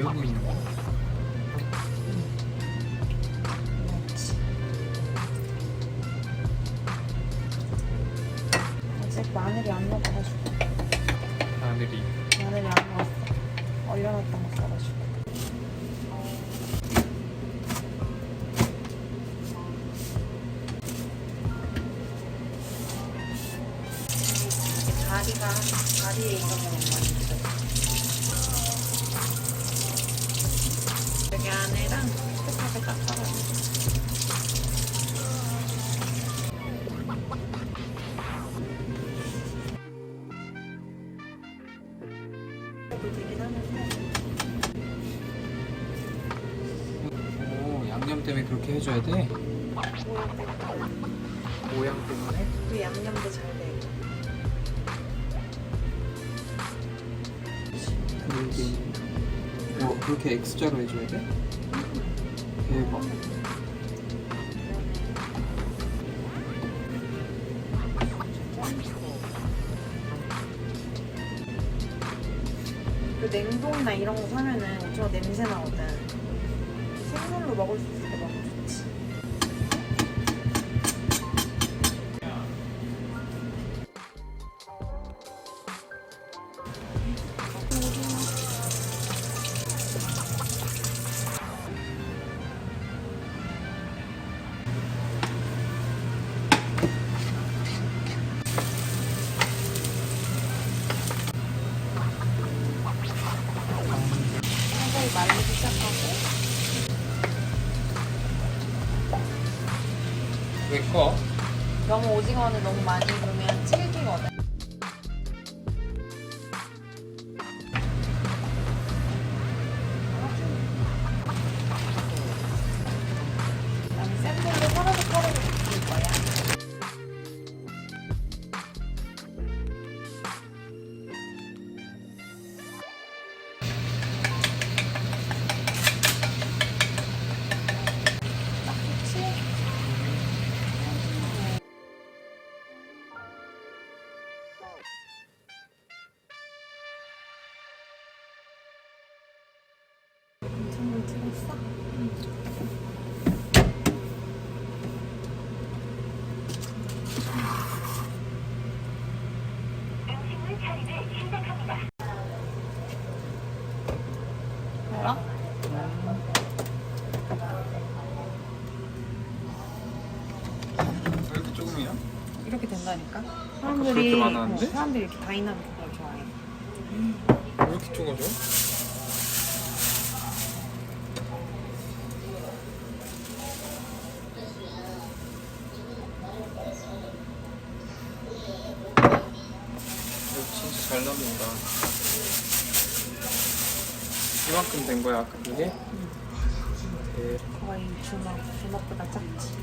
배우고 있는 거. 아직 마늘이 안 녹아가지고. 마늘이. 마늘이 안 녹았어. 얼려놨던 거 써가지고. 다리에 이런 거 너무 많이 있어요. 여기 안에랑 깨끗하게 닦아가지고. 되긴 하는데. 오, 양념 때문에 그렇게 해줘야 돼? 모양 때문에? 그 양념도 잘 되고. 그렇게 X자로 해줘야 돼? 대박. 그 냉동이나 이런 거 사면은 오징어 냄새 나거든. 생물로 먹을 수 있을 때 너무 좋지. 서서히 말리기 시작하고. 왜 꺼? 너무 오징어는 너무 많이 넣으면 질기거든. 그다음에 센 불로 서르르 볶을 거야. 딱 좋지? 전을 찍었어? 음식물 처리를 시작합니다. 뭐라? 왜 이렇게 조금이야? 이렇게 된다니까? 그렇게 많았는데? 사람들이 이렇게 다이나믹 걸 좋아해. 왜 이렇게 적어져? 진짜 잘 넣는다. 이만큼 된 거야, 아까 그게? 거의 주먹보다 작지.